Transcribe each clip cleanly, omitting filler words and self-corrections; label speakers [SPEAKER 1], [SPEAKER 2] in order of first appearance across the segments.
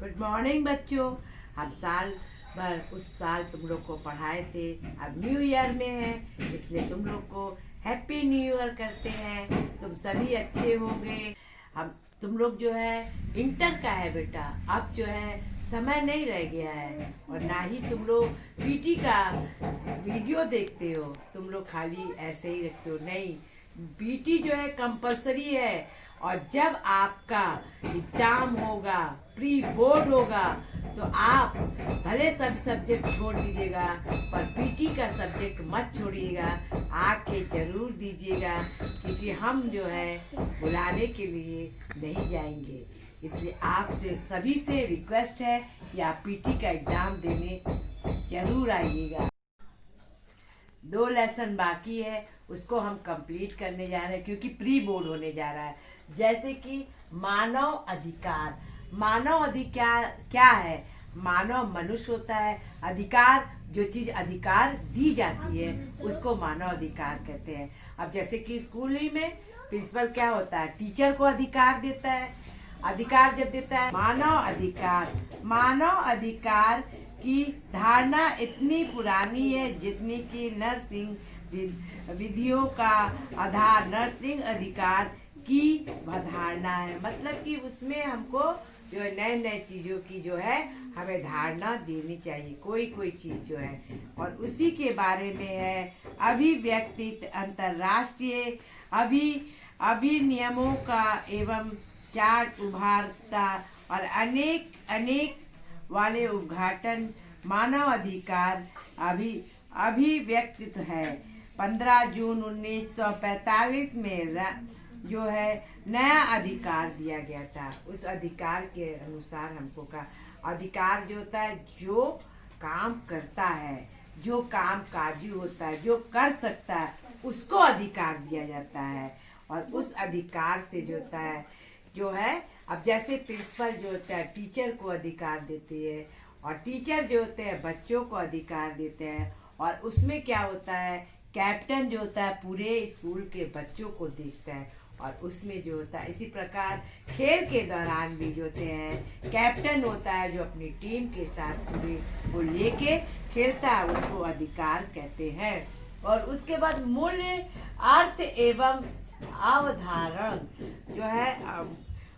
[SPEAKER 1] Good morning बच्चों। हम साल भर उस साल तुम लोग को पढ़ाए थे, अब न्यू ईयर में है इसलिए तुम लोग को हैप्पी न्यू ईयर करते हैं। तुम सभी अच्छे होंगे। हम तुम लोग जो है इंटर का है बेटा, अब जो है समय नहीं रह गया है और ना ही तुम लोग पीटी का वीडियो देखते हो। तुम लोग खाली ऐसे ही रखते हो, नहीं, पीटी जो है कंपलसरी है। और जब आपका एग्जाम होगा, प्री बोर्ड होगा, तो आप भले सब सब्जेक्ट छोड़ दीजिएगा पर पीटी का सब्जेक्ट मत छोड़िएगा, आके जरूर दीजिएगा, क्योंकि हम जो है बुलाने के लिए नहीं जाएंगे। इसलिए आपसे सभी से रिक्वेस्ट है कि आप पीटी का एग्जाम देने जरूर आइएगा। 2 लेसन बाकी है, उसको हम कंप्लीट करने जा रहे हैं क्योंकि प्री बोर्ड होने जा रहा है। जैसे कि मानव अधिकार। मानव अधिकार क्या है? मानव मनुष्य होता है, अधिकार जो चीज अधिकार दी जाती है उसको मानव अधिकार कहते हैं। अब जैसे कि स्कूल ही में प्रिंसिपल क्या होता है, टीचर को अधिकार देता है। अधिकार जब देता है मानव अधिकार, मानव अधिकार की धारणा इतनी पुरानी है जितनी कि नरसिंह विधियों का आधार, नरसिंह अधिकार की धारणा है। मतलब कि उसमें हमको जो है नए नए चीजों की जो है हमें धारणा देनी चाहिए, कोई कोई चीज जो है। और उसी के बारे में है अभिव्यक्ति अंतरराष्ट्रीय अभिनियमों का एवं चार्ट उभारता और अनेक अनेक वाले उद्घाटन मानव अधिकार अभिव्यक्ति है। 15 जून 1945 में जो है नया अधिकार दिया गया था। उस अधिकार के अनुसार हमको का अधिकार जो होता है, जो काम करता है, जो काम काजू होता है, जो कर सकता है, उसको अधिकार दिया जाता है। और उस अधिकार से जो होता है जो है, अब जैसे प्रिंसिपल जो होता है टीचर को अधिकार देते हैं और टीचर जो होते हैं बच्चों को अधिकार देते हैं। और उसमें क्या होता है, कैप्टन जो होता है पूरे स्कूल के बच्चों को देखता है। और उसमें जो होता है इसी प्रकार खेल के दौरान भी जो होते हैं कैप्टन होता है जो अपनी टीम के साथ पूरे को लेके खेलता है, उसको अधिकार कहते हैं। और उसके बाद मूल्य, अर्थ एवं अवधारण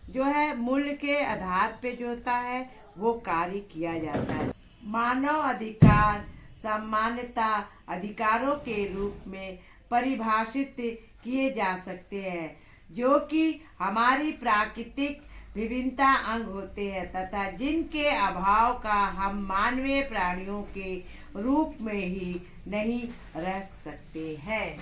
[SPEAKER 1] जो है मूल्य के आधार पे जो होता है वो कार्य किया जाता है। मानव अधिकार सामान्यता अधिकारों के रूप में परिभाषित किए जा सकते हैं, जो कि हमारी प्राकृतिक विभिन्नता अंग होते हैं तथा जिनके अभाव का हम मानवीय प्राणियों के रूप में ही नहीं रख सकते हैं।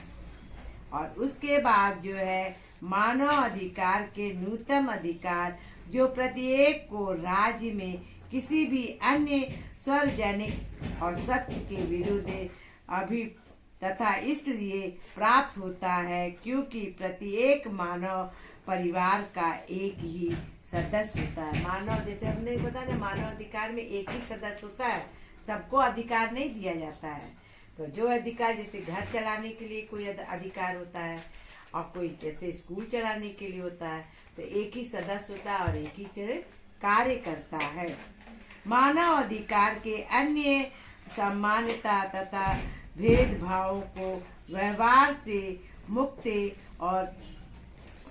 [SPEAKER 1] और उसके बाद जो है मानव अधिकार के न्यूनतम अधिकार, जो प्रत्येक को राज्य में किसी भी अन्य सार्वजनिक और सत्य के विरुद्ध अभी तथा इसलिए प्राप्त होता है क्योंकि प्रत्येक मानव परिवार का एक ही सदस्य होता है। मानव, जैसे हमने बताया ना, मानव अधिकार में एक ही सदस्य होता है, सबको अधिकार नहीं दिया जाता है। तो जो अधिकार, जैसे घर चलाने के लिए कोई अधिकार होता है और कोई जैसे स्कूल चलाने के लिए होता है, तो एक ही सदस्य होता है और एक ही तरह कार्य करता है। मानव अधिकार के अन्य समानता तथा भेदभाव को व्यवहार से मुक्ति और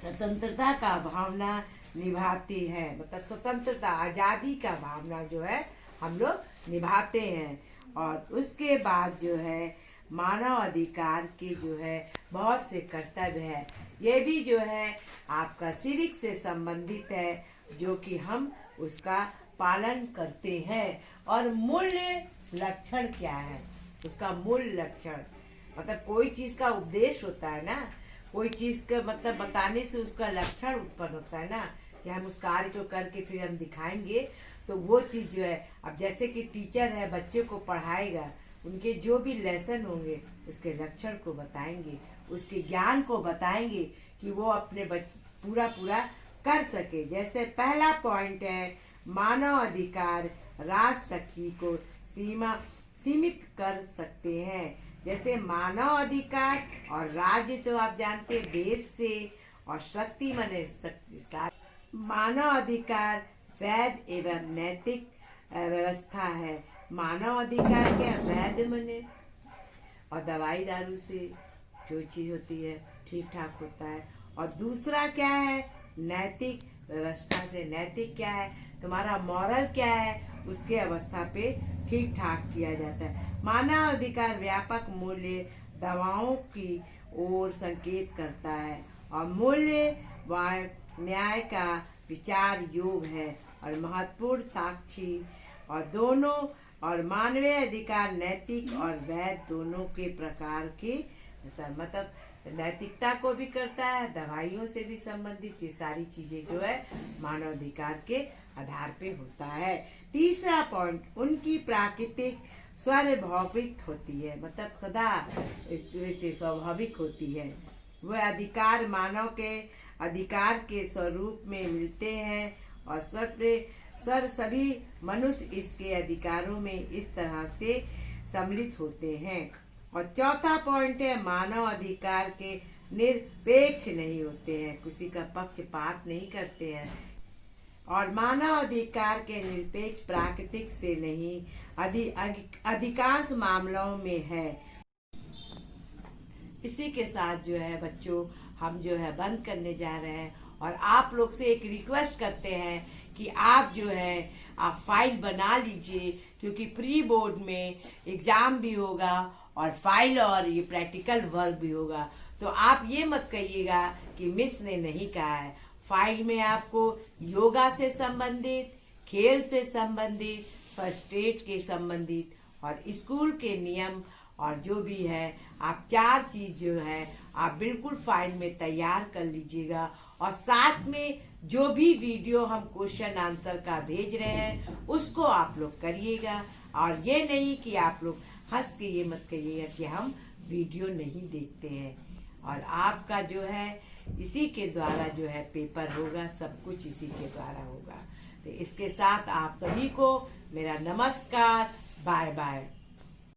[SPEAKER 1] स्वतंत्रता का भावना निभाते हैं। मतलब स्वतंत्रता, आजादी का भावना जो है हम लोग निभाते हैं। और उसके बाद जो है मानव अधिकार के जो है बहुत से कर्तव्य है, ये भी जो है आपका सिविक से संबंधित है, जो कि हम उसका पालन करते हैं। और मूल्य लक्षण क्या है, उसका मूल लक्षण मतलब कोई चीज का उपदेश होता है ना, कोई चीज का मतलब बताने से उसका लक्षण उत्पन्न होता है ना, कि हम उस कार्य को करके फिर हम दिखाएंगे तो वो चीज जो है। अब जैसे कि टीचर है बच्चे को पढ़ाएगा, उनके जो भी लेसन होंगे उसके लक्षण को बताएंगे, उसके ज्ञान को बताएंगे कि वो अपने पूरा कर सके। जैसे पहला पॉइंट है मानव अधिकार राज शक्ति को सीमित कर सकते हैं। जैसे मानव अधिकार और राज्य तो आप जानते हैं देश से, और शक्ति माने शक्ति। मानव अधिकार वैध एवं नैतिक व्यवस्था है। मानव अधिकार क्या वैध मने, और दवाई दारू से जो चीज होती है ठीक ठाक होता है। और दूसरा क्या है, नैतिक व्यवस्था से, नैतिक क्या है, तुम्हारा मॉरल क्या है, उसके अवस्था पे ठीक ठाक किया जाता है। मानव अधिकार व्यापक मूल्य दवाओं की ओर संकेत करता है और मूल्य व न्याय का विचार योग है और महत्वपूर्ण साक्षी और दोनों, और मानवीय अधिकार नैतिक और वैध दोनों के प्रकार के, मतलब नैतिकता को भी करता है, दवाइयों से भी संबंधित, ये सारी चीजें जो है मानव अधिकार के आधार पे होता है। तीसरा पॉइंट, उनकी प्राकृतिक स्वाभाविक होती है, मतलब सदा स्वाभाविक होती है। वह अधिकार मानव के अधिकार के स्वरूप में मिलते हैं और स्वर सभी मनुष्य इसके अधिकारों में इस तरह से सम्मिलित होते हैं। और चौथा पॉइंट है, मानव अधिकार के निरपेक्ष नहीं होते हैं, किसी का पक्षपात नहीं करते हैं, और मानव अधिकार के निरपेक्ष प्राकृतिक से नहीं अधिकांश मामलों में है। इसी के साथ जो है बच्चों हम जो है बंद करने जा रहे हैं, और आप लोग से एक रिक्वेस्ट करते हैं कि आप जो है आप फाइल बना लीजिए, क्योंकि प्री बोर्ड में एग्जाम भी होगा और फाइल और ये प्रैक्टिकल वर्क भी होगा। तो आप ये मत कहिएगा कि मिस ने नहीं कहा है। फाइल में आपको योगा से संबंधित, खेल से संबंधित, फर्स्ट एड के संबंधित और स्कूल के नियम और जो भी है, आप 4 चीज जो है आप बिल्कुल फाइल में तैयार कर लीजिएगा। और साथ में जो भी वीडियो हम क्वेश्चन आंसर का भेज रहे हैं उसको आप लोग करिएगा, और ये नहीं कि आप लोग हंस के ये मत कहिएगा कि हम वीडियो नहीं देखते हैं। और आपका जो है इसी के द्वारा जो है पेपर होगा, सब कुछ इसी के द्वारा होगा। तो इसके साथ आप सभी को मेरा नमस्कार, बाय बाय।